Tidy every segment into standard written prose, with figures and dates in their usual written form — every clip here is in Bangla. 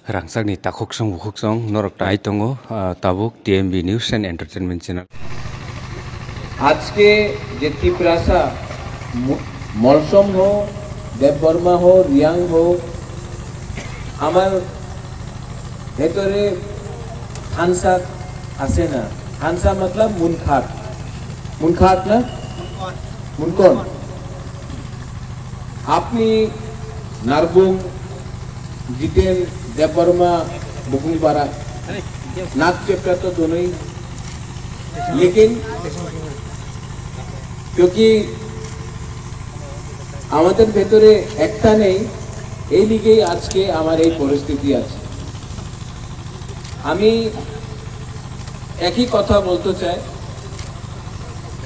Rangsakni takoksong bukoksong norok tai tongo tabuk TMB News and Entertainment Channel. আজকে যে ত্রিপুরাসা মলসম হোক দেববর্মা হোক রিয়াং হোক আমার ভেতরে হানসা আসে না। হানসা মতলব মুনখাট মুনখাট না মুনকন। আপনি নারবুং जितेन देवबर्मा बुकुंगपारा नाक चेपटा तो दोनों ही, लेकिन क्योंकि আমাদের ভেতরে একটা নেই এই লিগেই আজকে আমার এই পরিস্থিতি আছে। আমি একই কথা বলতে চাই,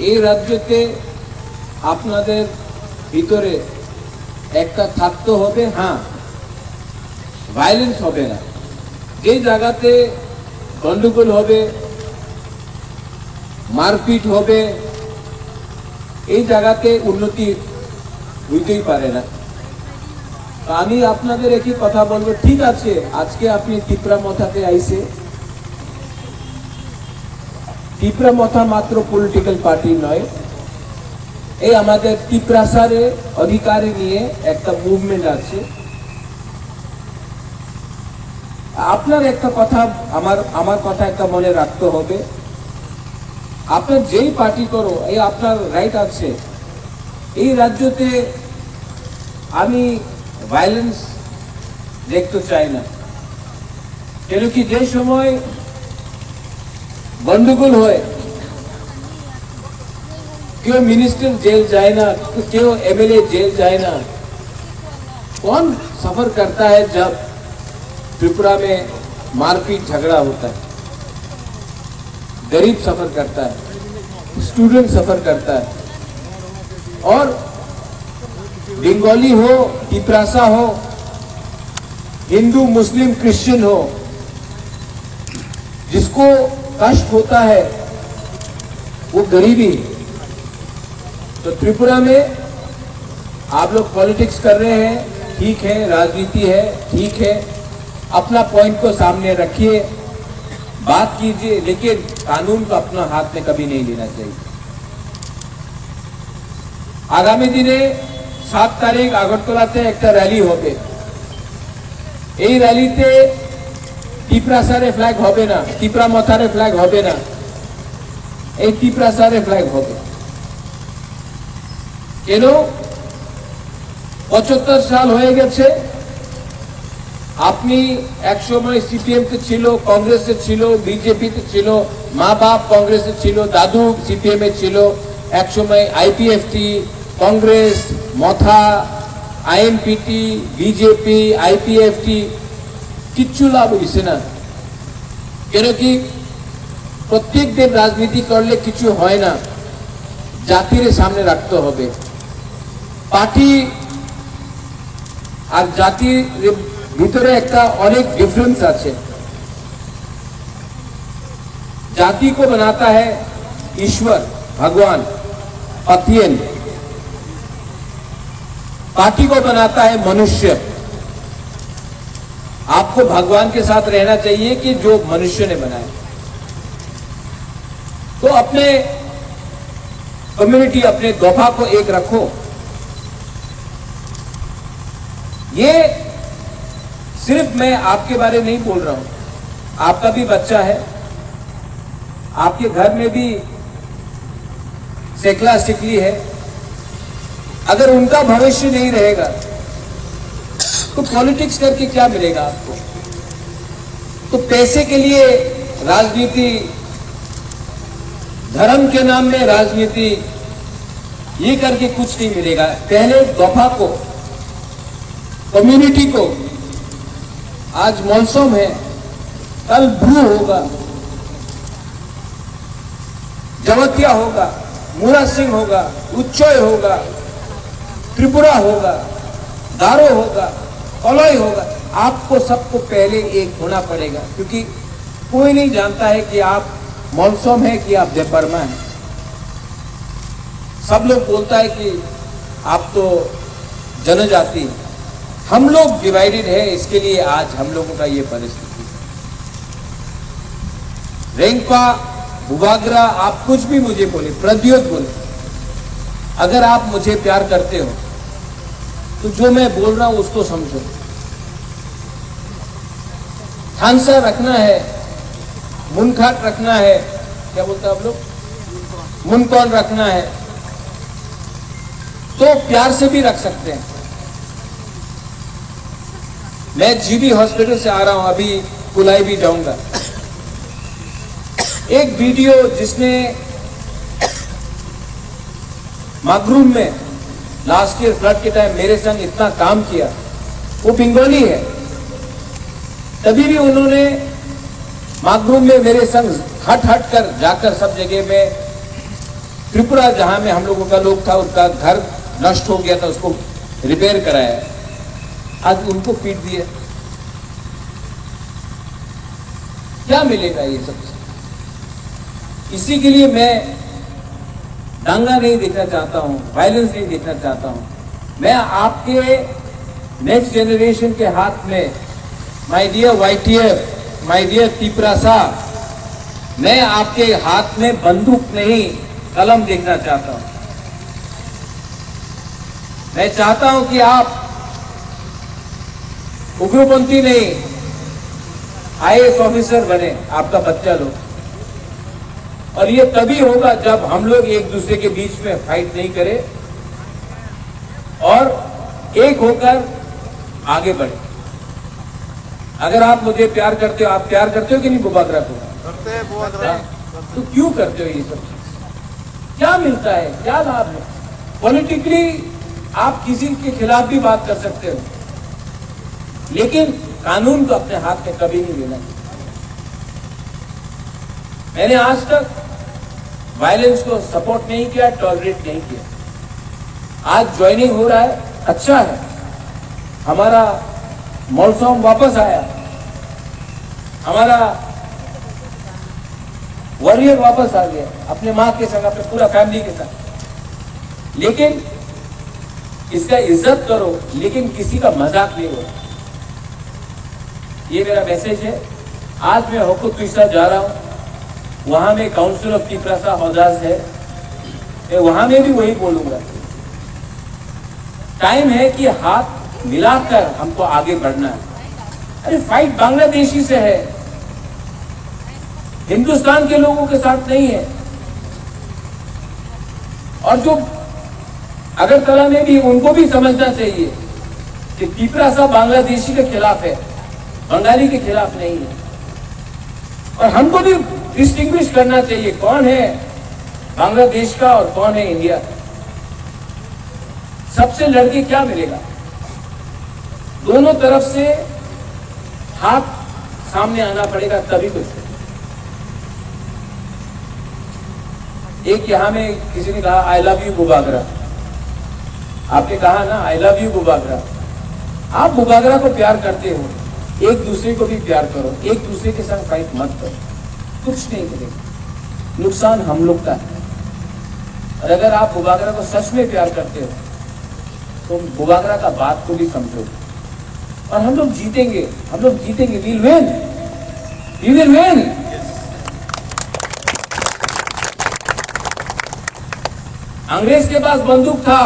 এই রাজ্যতে আপনাদের ভিতরে একটা থাকতে হবে, হ্যাঁ ভায়োলেন্স হবে না। যে জায়গাতে গন্ডগোল হবে মারপিট হবে এই জায়গাতে উন্নতি হইতেই পারে না। আমি আপনাদের একই কথা বলবো, ঠিক আছে আজকে আপনি ত্রিপুরা মথাতে আইসে, ত্রিপুরা মথা মাত্র পলিটিক্যাল পার্টি নয়, এই আমাদের ত্রিপুরাসারে অধিকারে নিয়ে একটা মুভমেন্ট আছে। আপনার একটা কথা আমার কথা একটা মনে রাখতে হবে, আপনার যেই পার্টি করো এই আপনার রাইট আছে। এই রাজ্যতে আমি ভায়োলেন্স দেখতে চাই না, কেন কি যে সময় গন্ডগোল হয় কেউ मिनिस्टर जेल जाए ना, क्यों एमएलए जेल जाए ना। कौन सफर करता है जब त्रिपुरा में मारपीट झगड़ा होता है? गरीब सफर करता है, स्टूडेंट सफर करता है, और बंगाली हो टिपरासा हो हिंदू मुस्लिम क्रिश्चियन हो, जिसको कष्ट होता है वो गरीबी। तो त्रिपुरा में आप लोग पॉलिटिक्स कर रहे हैं, ठीक है, राजनीति है, ठीक है, अपना पॉइंट को सामने रखिए, बात कीजिए, लेकिन कानून को अपना हाथ में कभी नहीं लेना चाहिए। आगामी दिने 7 तारीख আগরতলাতে একটা র্যালি হবে। এই র্যালিতে ত্রিপুরাসারে ফ্ল্যাগ হবে না, ত্রিপুরা মথারে ফ্ল্যাগ হবে না, এই ত্রিপুরাসারে ফ্ল্যাগ হবে। কেন? 75 সাল হয়ে গেছে। আপনি এক সময় সিপিএম তে ছিল, কংগ্রেসে ছিল, বিজেপি তে ছিল, মা বাপ কংগ্রেসে ছিল, দাদু সিপিএম এ ছিল, এক সময় আইপিএফটি, কংগ্রেস, মথা, আইএনপিটি, বিজেপি, আইপিএফটি কিচ্ছু লাভ হইছে না। কেন কি প্রত্যেক দিন রাজনীতি করলে কিছু হয় না, জাতির সামনে রাখতে হবে। পার্টি আর জাতির ভিতরে একটা অনেক ডিফারেন্স আছে। जाति को बनाता है ईश्वर भगवान पतियन, पार्टी को बनाता है मनुष्य। आपको भगवान के साथ रहना चाहिए कि जो मनुष्य ने बनाया। तो अपने कम्युनिटी अपने दफा को एक रखो। ये सिर्फ मैं आपके बारे नहीं बोल रहा हूं, आपका भी बच्चा है, आपके घर में भी सेकला सिकली है। अगर उनका भविष्य नहीं रहेगा तो पॉलिटिक्स करके क्या मिलेगा आपको? तो पैसे के लिए राजनीति, धर्म के नाम में राजनीति, ये करके कुछ नहीं मिलेगा। पहले दफा को, कम्युनिटी को, आज मौसम है, कल भू होगा, जवतिया होगा, मूरा सिंह होगा, उच्चय होगा, त्रिपुरा होगा, दारो होगा, कलई होगा। आपको सबको पहले एक होना पड़ेगा, क्योंकि कोई नहीं जानता है कि आप मौसम है कि आप देवबर्मा है। सब लोग बोलता है कि आप तो जनजाति, हम लोग डिवाइडेड है, इसके लिए आज हम लोगों का ये परिस्थिति। रेंगपा, बुबागरा, आप कुछ भी मुझे बोले, प्रद्योत बोले, अगर आप मुझे प्यार करते हो तो जो मैं बोल रहा हूं उसको समझो। थानसा रखना है, मुनखाट रखना है, क्या बोलते हैं आप लोग, मुनकौन रखना है तो प्यार से भी रख सकते हैं। मैं जीबी हॉस्पिटल से आ रहा हूं, अभी कुलाई भी जाऊंगा। एक वीडियो जिसने मागरूम में लास्ट ईयर फ्लड के टाइम मेरे संग इतना काम किया, वो बंगाली है, तभी भी उन्होंने मागरूम में मेरे संग हट हट कर जाकर सब जगह में, त्रिपुरा जहां में हम लोगों का लोग था, उसका घर नष्ट हो गया था, उसको रिपेयर कराया, आज उनको पीट दिया। क्या मिलेगा ये सब? इसी के लिए मैं दंगा नहीं देखना चाहता हूं, वायलेंस नहीं देखना चाहता हूं। मैं आपके नेक्स्ट जनरेशन के हाथ में, my dear YTF, my dear Tiprasa, मैं आपके हाथ में बंदूक नहीं कलम देखना चाहता हूं। मैं चाहता हूं कि आप उग्रपंथी नहीं, IAS ऑफिसर बने आपका बच्चा लोग। और ये तभी होगा जब हम लोग एक दूसरे के बीच में फाइट नहीं करें और एक होकर आगे बढ़े। अगर आप मुझे प्यार करते हो, आप प्यार करते हो कि नहीं बुबागरा को? करते हैं बुबागरा। तो क्यों करते हो ये सब? क्या मिलता है, क्या लाभ है? पॉलिटिकली आप किसी के खिलाफ भी बात कर सकते हो, लेकिन कानून को अपने हाथ में कभी नहीं लेना चाहिए। मैंने आज तक वायलेंस को सपोर्ट नहीं किया, टॉलरेट नहीं किया। आज ज्वाइनिंग हो रहा है, अच्छा है, हमारा मौसम वापस आया, हमारा वॉरियर वापस आ गया, अपने मां के संग, अपने पूरा फैमिली के साथ। लेकिन इसका इज्जत करो, लेकिन किसी का मजाक नहीं हो। ये मेरा मैसेज है। आज मैं हुकूक तुइसा जा रहा हूं, वहां में काउंसिल ऑफ तिपरासा हौदास है, मैं वहां में भी वही बोलूंगा। टाइम है कि हाथ मिलाकर हमको आगे बढ़ना है। अरे फाइट बांग्लादेशी से है, हिंदुस्तान के लोगों के साथ नहीं है। और जो अगरतला में भी, उनको भी समझना चाहिए कि तिपरासा बांग्लादेशी के खिलाफ है, बंगाली के खिलाफ नहीं है। और हमको भी डिस्टिंग्विश करना चाहिए कौन है बांग्लादेश का और कौन है इंडिया का। सबसे लड़के क्या मिलेगा? दोनों तरफ से हाथ सामने आना पड़ेगा, तभी कुछ। एक यहां में किसी ने कहा आई लव यू बुबागरा, आपने कहा ना आई लव यू बुबागरा। आप बुबागरा को प्यार करते हो, एक दूसरे को भी प्यार करो, एक दूसरे के साथ फाइट मत करो, कुछ नहीं करेगा, नुकसान हम लोग का है। और अगर आप बुबागरा को सच में प्यार करते हो तो बुबागरा का बात को भी समझो, और हम लोग जीतेंगे, हम लोग जीतेंगे। We will win, we will win. अंग्रेज के पास बंदूक था,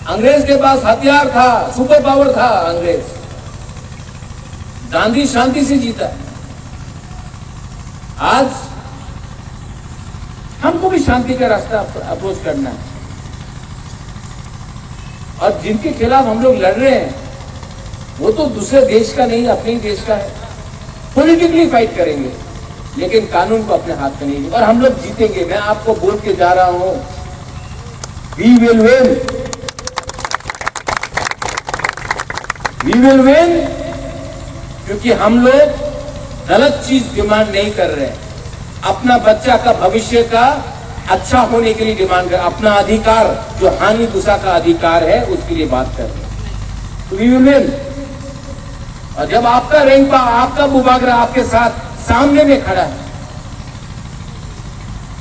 अंग्रेज के पास हथियार था, सुपर पावर था अंग्रेज। गांधी शांति से जीता। आज हमको भी शांति का रास्ता अप्रोच करना है। और जिनके खिलाफ हम लोग लड़ रहे हैं वो तो दूसरे देश का नहीं, अपने ही देश का है। पॉलिटिकली फाइट करेंगे, लेकिन कानून को अपने हाथ में नहीं, और हम लोग जीतेंगे। मैं आपको बोल के जा रहा हूं, we will win, we will win. क्योंकि हम लोग गलत चीज डिमांड नहीं कर रहे हैं, अपना बच्चा का भविष्य का अच्छा होने के लिए डिमांड कर, अपना अधिकार जो हानि दूसरा का अधिकार है उसके लिए बात कर रहे हैं। तो वी विल विन। और जब आपका रेंगपा, आपका बुबागरा आपके साथ सामने में खड़ा है,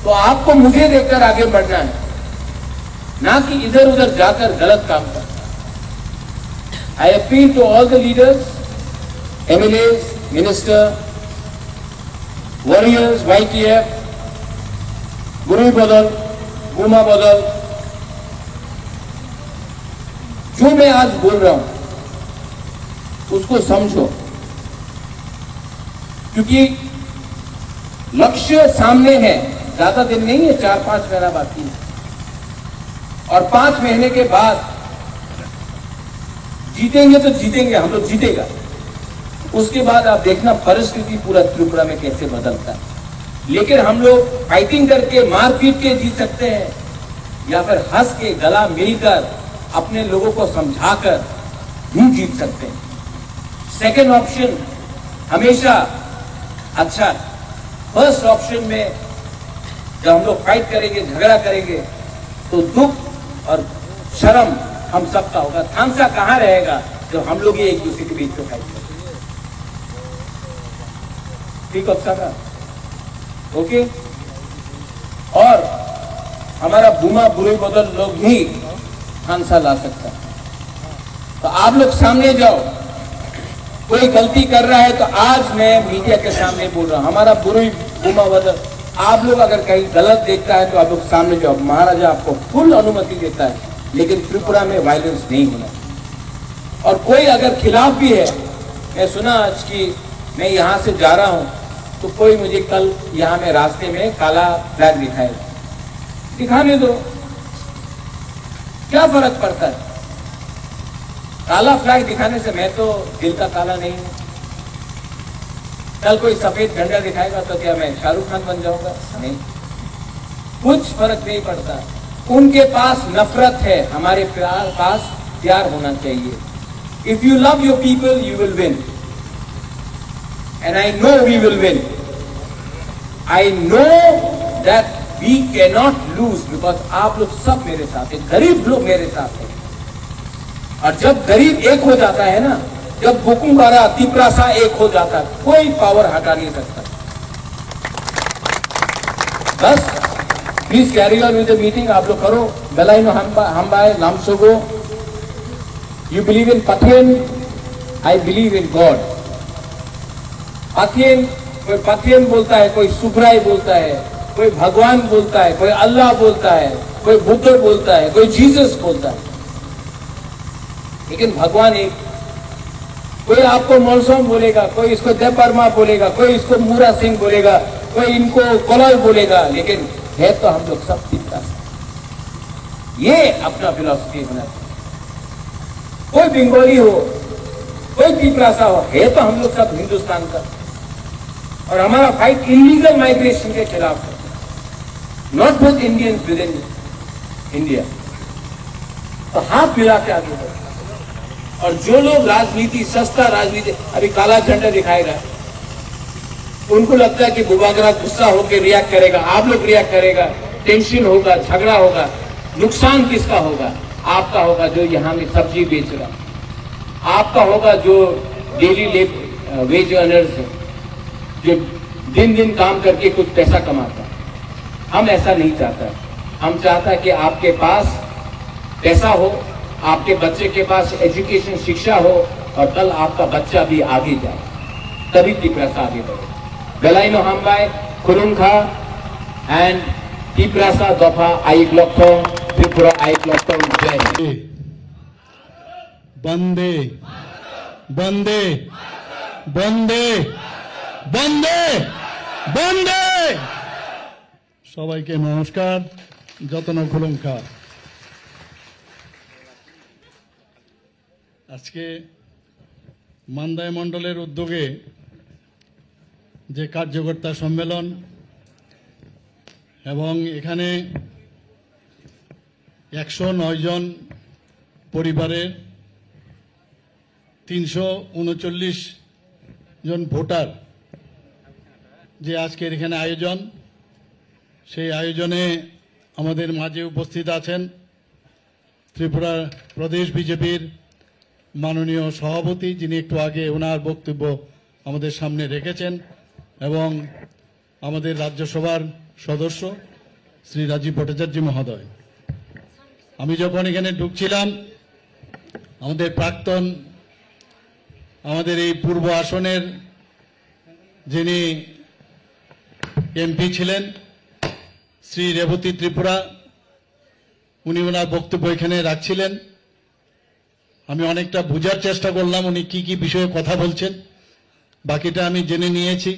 तो आपको मुझे देखकर आगे बढ़ना है, ना कि इधर उधर जाकर गलत काम करना। I appeal to all the leaders, MLAs, Minister, warriors, YTF, Guru Badal, Buma Badal, जो मैं आज बोल रहा हूं उसको समझो, क्योंकि लक्ष्य सामने है, ज्यादा दिन नहीं है, 4-5 महीना बाकी है, और 5 महीने के बाद जीतेंगे तो जीतेंगे, हम लोग जीतेगा। उसके बाद आप देखना परिस्थिति पूरा त्रिपुरा में कैसे बदलता है। लेकिन हम लोग फाइटिंग करके मार पीट के जीत सकते हैं, या फिर हंस के गला मिलकर अपने लोगों को समझाकर भी जीत सकते हैं। सेकेंड ऑप्शन हमेशा अच्छा है। फर्स्ट ऑप्शन में जब हम लोग फाइट करेंगे, झगड़ा करेंगे, तो दुख और शर्म हम सबका होगा। थामसा कहां रहेगा जब हम लोग ही एक दूसरे के बीच में फाइट करेंगे। ठीक है, ओके। और हमारा बुमा बुरे बदल लोग ही थामसा ला सकता है। तो आप लोग सामने जाओ, कोई गलती कर रहा है तो आज मैं मीडिया के सामने बोल रहा हूं, हमारा बुरी बुमा बदल, आप लोग अगर कहीं गलत देखता है तो आप लोग सामने जाओ। महाराजा आपको फुल अनुमति देता है, लेकिन त्रिपुरा में वायलेंस नहीं होना। और कोई अगर खिलाफ भी है, मैं सुना आज कि मैं यहां से जा रहा हूं तो कोई मुझे कल यहां में रास्ते में काला फ्लैग दिखाएगा, दिखाने दो, क्या फर्क पड़ता है। काला फ्लैग दिखाने से मैं तो दिल का काला नहीं हूं। कल कोई सफेद झंडा दिखाएगा तो क्या मैं शाहरुख खान बन जाऊंगा? नहीं, कुछ फर्क नहीं पड़ता। उनके पास नफरत है, हमारे पास प्यार होना चाहिए। If you love your people you will win, and I know we will win. I know that we can not lose, because आप लोग सब मेरे साथ हैं, गरीब लोग मेरे साथ हैं। और जब गरीब एक हो जाता है ना, जब बुकुंबारा तिपरासा एक हो जाता है, कोई पावर हटा नहीं सकता। बस please carry on with the meeting, आप लोग करो। बेलाइनो हम्बाय लामसोगो, you believe in Pathian, I believe in God. Pathian, कोई पथियन बोलता है, कोई सुखराय बोलता है, कोई भगवान बोलता है, कोई अल्लाह बोलता है, कोई बुद्ध बोलता है, कोई जीसस बोलता है, लेकिन भगवान एक। कोई आपको मोलसोम बोलेगा, कोई इसको देव वर्मा बोलेगा, कोई इसको मूरा सिंह बोलेगा, कोई इनको कोलॉय बोलेगा, लेकिन है तो हम लोग सब तिपरा से। ये अपना फिलॉसफी होना चाहिए। कोई बंगाली हो, कोई तिपरासा हो, है तो हम लोग सब हिंदुस्तान का। और हमारा फाइट इलीगल माइग्रेशन के खिलाफ है, not with Indians with in India. तो हाथ मिला के आगे बढ़ो। और जो लोग राजनीति, सस्ता राजनीति, अभी काला झंडा दिखाएगा, उनको लगता है कि बुबागरा गुस्सा होकर रिएक्ट करेगा, आप लोग रिएक्ट करेगा, टेंशन होगा, झगड़ा होगा। नुकसान किसका होगा? आपका होगा जो यहाँ में सब्जी बेच रहा, आपका होगा जो डेली वेज अर्नर्स है, जो दिन दिन काम करके कुछ पैसा कमाता है। हम ऐसा नहीं चाहता। हम चाहता है कि आपके पास पैसा हो, आपके बच्चे के पास एजुकेशन, शिक्षा हो, और कल आपका बच्चा भी आगे जाए, तभी तिपरासा आगे बढ़े। बेलाइनो हम्बाय खुरुंखा एंड तिपरासा दफा आइक लक्ष्य त्रिपुरा आइक लक्ष्य। जय बंदे बंदे बंदे बंदे बंदे। সবাইকে নমস্কার, যতন খুলুঙ্খা। আজকে মান্দায় মণ্ডলের উদ্যোগে যে কার্যকর্তা সম্মেলন, এবং এখানে 109 জন পরিবারের 339 জন ভোটার যে আজকের এখানে আয়োজন, সেই আয়োজনে আমাদের মাঝে উপস্থিত আছেন ত্রিপুরা প্রদেশ বিজেপির মাননীয় সভাপতি, যিনি একটু আগে ওনার বক্তব্য আমাদের সামনে রেখেছেন, এবং আমাদের রাজ্যসভার সদস্য শ্রী রাজীব ভট্টাচার্য মহোদয়। আমি যখন এখানে ঢুকছিলাম, আমাদের প্রাক্তন আমাদের এই পূর্ব আসনের যিনি এমপি ছিলেন শ্রী রেবতী ত্রিপুরা, উনি ওনার বক্তব্য এখানে রাখছিলেন। আমি অনেকটা বোঝার চেষ্টা করলাম উনি কি কি বিষয়ে কথা বলছেন, বাকিটা আমি জেনে নিয়েছি।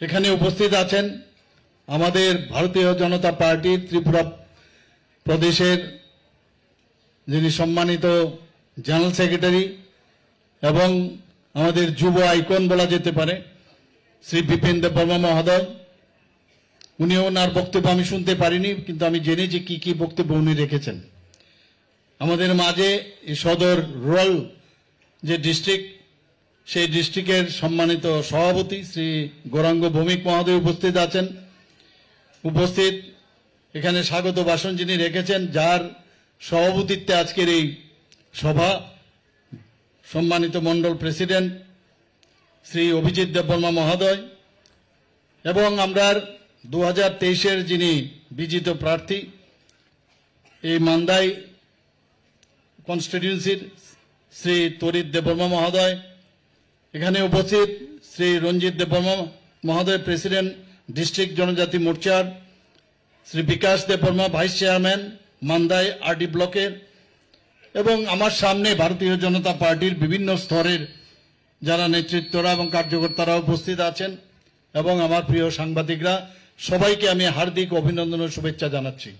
এখানে উপস্থিত আছেন আমাদের ভারতীয় জনতা পার্টির ত্রিপুরা প্রদেশের যিনি সম্মানিত জেনারেল সেক্রেটারি এবং আমাদের যুব আইকন বলা যেতে পারে শ্রী বিপিন দেববর্মা মহোদয়। উনি ওনার বক্তব্য আমি শুনতে পারিনি, কিন্তু আমি জেনেছি কি কি বক্তব্য উনি রেখেছেন। আমাদের মাঝে এই সদর রুরাল যে ডিস্ট্রিক্ট, সেই ডিস্ট্রিক্টের সম্মানিত সভাপতি শ্রী গৌরাঙ্গ ভৌমিক মহোদয় উপস্থিত আছেন। উপস্থিত এখানে স্বাগত ভাষণ যিনি রেখেছেন, যার সভাপতিত্বে আজকের এই সভা, সম্মানিত মন্ডল প্রেসিডেন্ট শ্রী অভিজিৎ দেববর্মা মহোদয়, এবং আমরা 2023-এর যিনি বিজিত প্রার্থী এই মান্দাই কনস্টিটিউয়েন্সির শ্রী তরিৎ দেববর্মা মহোদয়, এখানে উপস্থিত শ্রী রঞ্জিত দেববর্মা মহোদয়, প্রেসিডেন্ট ডিস্ট্রিক্ট জনজাতি মোর্চার, Shri Bikash Debbarma vice chairman Mandai RD ব্লকের, এবং আমার সামনে ভারতীয় জনতা পার্টির বিভিন্ন স্তরের যারা নেতৃত্বরা এবং কার্যকর্তারা উপস্থিত আছেন, এবং আমার প্রিয় সাংবাদিকরা, সবাইকে আমি হার্দিক অভিনন্দন ও শুভেচ্ছা জানাচ্ছি।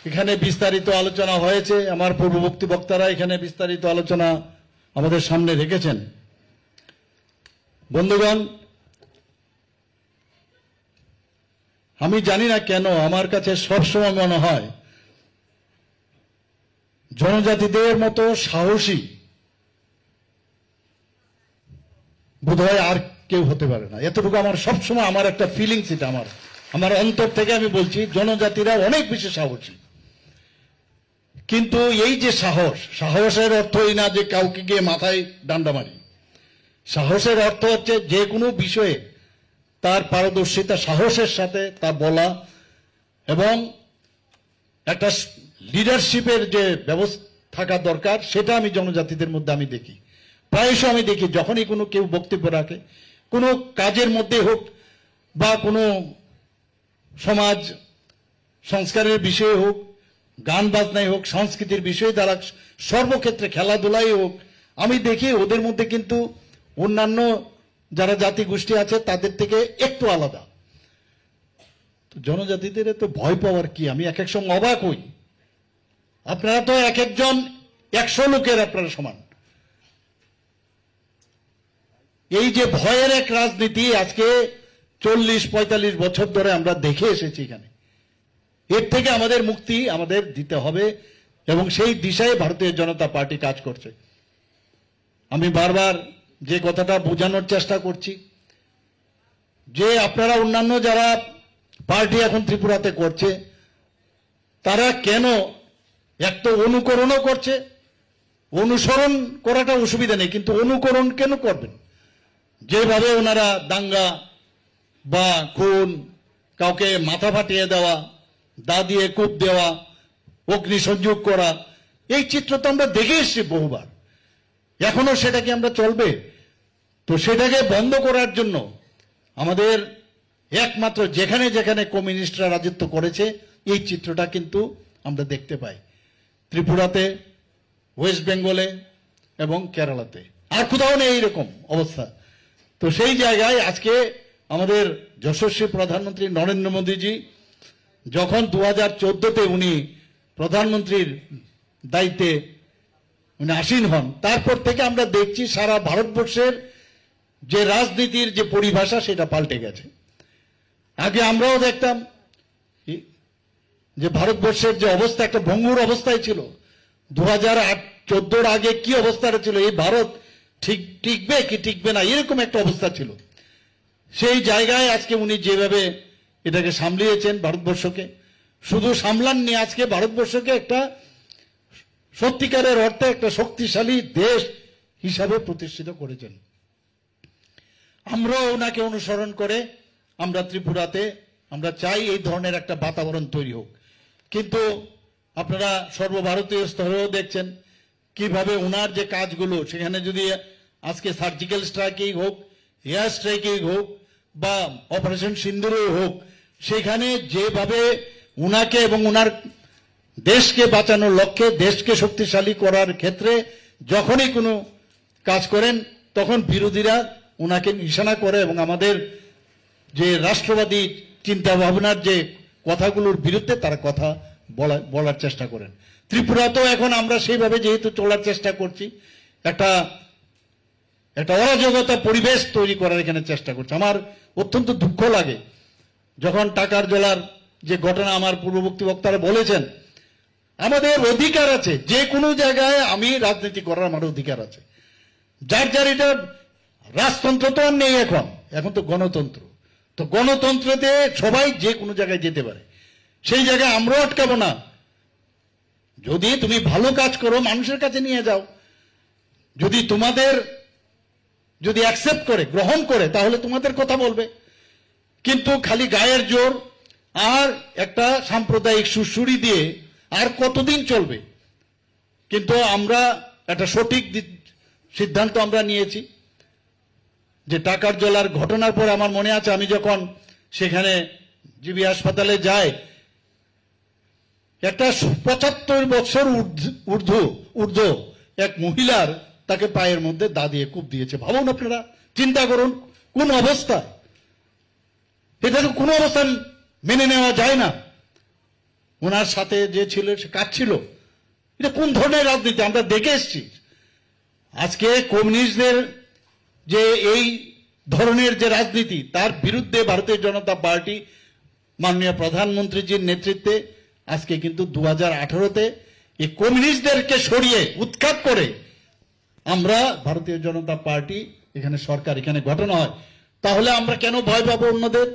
এখানে বিস্তারিত আলোচনা হয়েছে, আমার পূর্ববর্তী বক্তারা এখানে বিস্তারিত আলোচনা আমাদের সামনে রেখেছেন। বন্ধুগণ, আমি জানি না কেন আমার কাছে সবসময় মনে হয় জনজাতিদের মতো সাহসী বোধহয় আর কেউ হতে পারে না। এতটুকু আমার সবসময় আমার একটা ফিলিংস, এটা আমার অন্তর থেকে আমি বলছি, জনজাতিরা অনেক বেশি সাহসী। কিন্তু এই যে সাহসের অর্থ এই না যে কাউকে গিয়ে মাথায় ডান্ডা মারি। সাহসের অর্থ হচ্ছে যে কোনো বিষয়ে তার পারদর্শিতা, সাহসের সাথে তা বলা, এবং একটা লিডারশিপের যে ব্যবস্থা থাকা দরকার, সেটা আমি জনজাতিদের মধ্যে আমি দেখি। প্রায়শ আমি দেখি যখনই কোনো কেউ বক্তব্য রাখে, কোনো কাজের মধ্যে হোক বা কোনো সমাজ সংস্কারের বিষয়ে হোক, গান বাজনায় হোক, সংস্কৃতির বিষয়ে তারা সর্বক্ষেত্রে, খেলাধুলাই হোক, আমি দেখি ওদের মধ্যে কিন্তু অন্যান্য যারা জাতি গোষ্ঠী আছে তাদের থেকে একটু আলাদা। জনজাতিদের তো ভয় পাওয়ার কি, আমি এক এক সময় অবাক হই। আপনারা তো এক একজন 100 লোকের আপনারা সমান। এই যে ভয়ের এক রাজনীতি আজকে 40-45 বছর ধরে আমরা দেখে এসেছি এখানে, এর থেকে আমাদের মুক্তি আমাদের দিতে হবে, এবং সেই দিশায় ভারতীয় জনতা পার্টি কাজ করছে। আমি বারবার যে কথাটা বোঝানোর চেষ্টা করছি, যে আপনারা অন্যান্য যারা পার্টি এখন ত্রিপুরাতে করছে, তারা কেন এক তো অনুকরণও করছে, অনুসরণ করাটা অসুবিধা নেই, কিন্তু অনুকরণ কেন করবেন? যেভাবে ওনারা দাঙ্গা বা খুন, কাউকে মাথা ফাটিয়ে দেওয়া, দা দিয়ে কূপ দেওয়া, অগ্নিসংযোগ করা, এই চিত্র তো আমরা দেখে এসেছি বহুবার। এখনো সেটা কি আমরা চলবে? তো সেটাকে বন্ধ করার জন্য আমাদের একমাত্র যেখানে যেখানে কমিউনিস্টরা রাজত্ব করেছে, এই চিত্রটা কিন্তু আমরা দেখতে পাই ত্রিপুরাতে, ওয়েস্ট বেঙ্গলে এবং কেরালাতে। আর কোথাও নেই এইরকম অবস্থা। তো সেই জায়গায় আজকে আমাদের যশস্বী প্রধানমন্ত্রী নরেন্দ্র মোদীজি যখন 2014-তে উনি প্রধানমন্ত্রীর দায়িত্বে উনি আসীন হন, তারপর থেকে আমরা দেখছি সারা ভারতবর্ষের যে রাজনীতির যে পরিভাষা সেটা পাল্টে গেছে। আগে আমরাও দেখতাম যে ভারতবর্ষের যে অবস্থা একটা ভঙ্গুর অবস্থায় ছিল। 2014-র আগে কি অবস্থাটা ছিল, এই ভারত টিকবে কি টিকবে না, এরকম একটা অবস্থা ছিল। সেই জায়গায় আজকে উনি যেভাবে এটাকে সামলিয়েছেন ভারতবর্ষকে, শুধু সামলাননি, আজকে ভারতবর্ষকে একটা সত্যিকারের অর্থে একটা শক্তিশালী দেশ হিসাবে প্রতিষ্ঠিত করেছেন। আমরাও ওনাকে অনুসরণ করে আমরা ত্রিপুরাতে আমরা চাই এই ধরনের একটা বাতাবরণ তৈরি হোক। কিন্তু আপনারা সর্বভারতীয় স্তরেও দেখছেন কিভাবে ওনার যে কাজগুলো সেখানে যদি আজকে সার্জিক্যাল স্ট্রাইকিং হোক, এয়ার স্ট্রাইকিং হোক বা অপারেশন সিন্দুরই হোক, সেখানে যেভাবে উনাকে এবং উনার দেশকে বাঁচানোর লক্ষ্যে, দেশকে শক্তিশালী করার ক্ষেত্রে যখনই কোনো কাজ করেন তখন বিরোধীরা উনাকে নিশানা করে এবং আমাদের যে রাষ্ট্রবাদী চিন্তা ভাবনার যে কথাগুলোর বিরুদ্ধে তারা কথা বলার চেষ্টা করেন। ত্রিপুরাতেও এখন আমরা সেইভাবে যেহেতু চলার চেষ্টা করছি, একটা অরাজকতা পরিবেশ তৈরি করার এখানে চেষ্টা করছি। আমার অত্যন্ত দুঃখ লাগে যখন টাকার জলার যে ঘটনা আমার পূর্ববর্তী বক্তারা বলেছেন, আমাদের অধিকার আছে, যে কোনো জায়গায় আমি রাজনীতি করার আমার অধিকার আছে। যার যার এটা রাজতন্ত্র তো আর নেই, এখন তো গণতন্ত্র। তো গণতন্ত্রতে সবাই যে কোনো জায়গায় যেতে পারে, সেই জায়গায় আমরাও আটকাবো না। যদি তুমি ভালো কাজ করো মানুষের কাছে নিয়ে যাও, যদি তোমাদের যদি অ্যাকসেপ্ট করে, গ্রহণ করে, তাহলে তোমাদের কথা বলবে। কিন্তু খালি গায়ের জোর আর একটা সাম্প্রদায়িক সুরসুরি দিয়ে আর কতদিন চলবে? কিন্তু আমরা একটা সঠিক সিদ্ধান্ত আমরা নিয়েছি যে টাকার জলার ঘটনার পর আমার মনে আছে আমি যখন সেখানে জিবি হাসপাতালে যাই, একটা 75 বছর ঊর্ধ্ব এক মহিলার তাকে পায়ের মধ্যে দা দিয়ে কূপ দিয়েছে। ভাবুন আপনারা, চিন্তা করুন কোন অবস্থা। এটা তো কোনো অবস্থায় মেনে নেওয়া যায় না। ওনার সাথে যে ছিল সে কাঁদছিল। এটা কোন ধরনের রাজনীতি আমরা দেখে এসছি। আজকে কমিউনিস্টদের যে এই ধরনের যে রাজনীতি, তার বিরুদ্ধে ভারতীয় জনতা পার্টি মাননীয় প্রধানমন্ত্রীজির নেতৃত্বে আজকে কিন্তু 2018-তে এই কমিউনিস্টদেরকে সরিয়ে উৎখাত করে আমরা ভারতীয় জনতা পার্টি এখানে সরকার এখানে গঠন হয়। তাহলে আমরা কেন ভয় পাবো অন্যদের?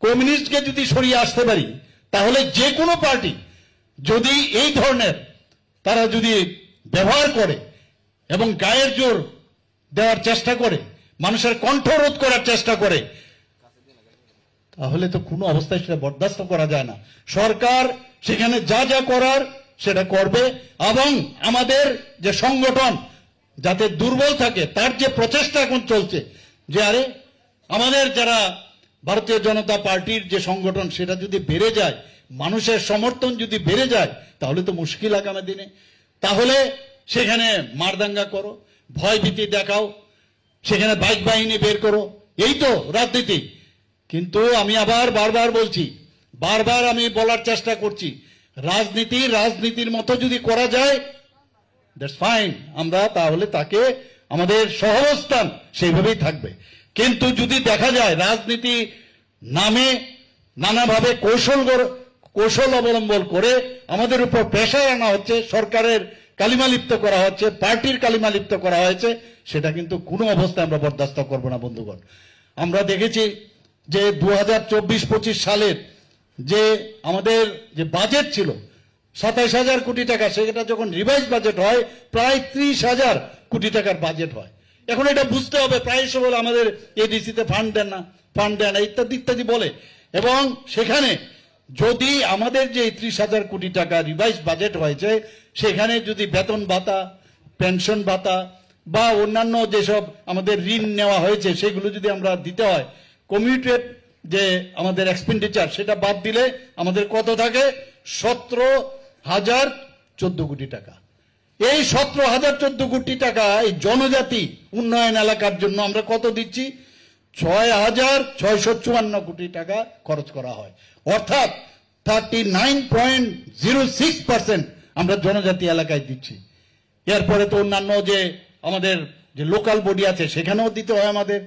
কমিউনিস্টকে যদি সরিয়ে আসতে পারি, তাহলে যে কোনো পার্টি যদি এই ধরনের তারা যদি ব্যবহার করে এবং গায়ের জোর দেওয়ার চেষ্টা করে, মানুষের কণ্ঠরোধ করার চেষ্টা করে, তাহলে তো কোনো অবস্থায় সেটা বরদাস্ত করা যায় না। সরকার সেখানে যা যা করার সেটা করবে এবং আমাদের যে সংগঠন যাতে দুর্বল থাকে তার যে প্রচেষ্টা এখন চলছে যে আরে আমাদের যারা ভারতীয় জনতা পার্টির যে সংগঠন সেটা যদি বেড়ে যায়, মানুষের সমর্থন যদি বেড়ে যায়, তাহলে তো মুশকিল আগামী দিনে। তাহলে সেখানে মারদাঙ্গা করো, ভয়ভীতি দেখাও, সেখানে বাইক বাহিনী বের করো, এই তো রাজনীতি। কিন্তু আমি আবার বারবার বলছি, বারবার আমি বলার চেষ্টা করছি, রাজনীতির মতো যদি করা যায় দ্যাটস ফাইন, আমরা তাহলে তাকে আমাদের সহাবস্থান সেইভাবেই থাকবে। কিন্তু যদি দেখা যায় রাজনীতি নামে নানাভাবে কৌশল অবলম্বন করে আমাদের উপর প্রেশার আনা হচ্ছে, সরকারের কালিমালিপ্ত করা হচ্ছে, পার্টির কালিমালিপ্ত করা হয়েছে, সেটা কিন্তু কোনো অবস্থায় আমরা বরদাস্ত করব না বন্ধুগণ। আমরা দেখেছি যে 2024-25 সালের যে আমাদের যে বাজেট ছিল 27,000 কোটি টাকা, সেটা যখন রিভাইজ বাজেট হয় প্রায় 30,000 কোটি টাকার বাজেট হয়। এখন এটা বুঝতে হবে, প্রায় বলে আমাদের এডিসিতে ফান্ড দেন না ইত্যাদি ইত্যাদি বলে। এবং সেখানে যদি আমাদের যে 30,000 কোটি টাকা রিভাইজ বাজেট হয়েছে, সেখানে যদি বেতন ভাতা, পেনশন ভাতা বা অন্যান্য যেসব আমাদের ঋণ নেওয়া হয়েছে সেগুলো যদি আমরা দিতে হয়, কমিউটেড যে আমাদের এক্সপেন্ডিচার সেটা বাদ দিলে আমাদের কত থাকে? 17,014 কোটি টাকা। এই 17,014 কোটি টাকা এই জনজাতি উন্নয়ন এলাকার জন্য আমরা কত দিচ্ছি? 6,654 কোটি টাকা খরচ করা হয়। অর্থাৎ 39.06% আমরা জনজাতি এলাকায় দিচ্ছি। এরপরে তো অন্যান্য যে আমাদের যে লোকাল বডি আছে সেখানেও দিতে হয় আমাদের।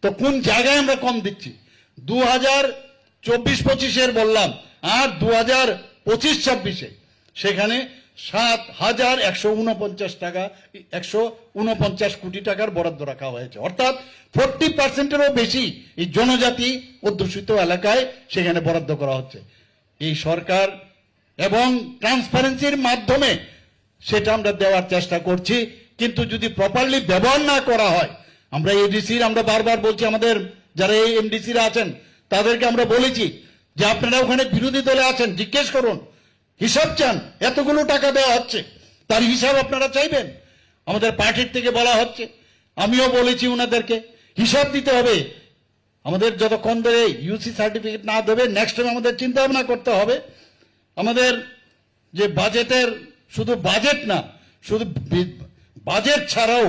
তো কোন জায়গায় আমরা কম দিচ্ছি? 2024-25 বললাম, আর 2025-26 সেখানে 7,149 কোটি টাকার বরাদ্দ রাখা হয়েছে। অর্থাৎ 40%-এরও বেশি এই জনজাতি অধ্যুষিত এলাকায় সেখানে বরাদ্দ করা হচ্ছে। এই সরকার এবং ট্রান্সপারেন্সির মাধ্যমে সেটা আমরা দেওয়ার চেষ্টা করছি। কিন্তু যদি প্রপারলি ব্যবহার না করা হয়, আমরা এডিসির আমরা বারবার বলছি, আমাদের যারা এই এমডিসিরা আছেন তাদেরকে আমরা বলেছি যে আপনারা ওখানে বিরোধী দলে আছেন, জিজ্ঞেস করুন, হিসাব চান, এতগুলো টাকা দেওয়া হচ্ছে, তার হিসাব আপনারা চাইবেন? আমাদের পার্টির থেকে বলা হচ্ছে, আমিও বলেছি ওনাদেরকে হিসাব দিতে হবে। আমাদের যতক্ষণ ধরে ইউসি সার্টিফিকেট না দেবে, নেক্সট টাইম আমাদের চিন্তা ভাবনা করতে হবে। আমাদের যে বাজেটের, শুধু বাজেট না, শুধু বাজেট ছাড়াও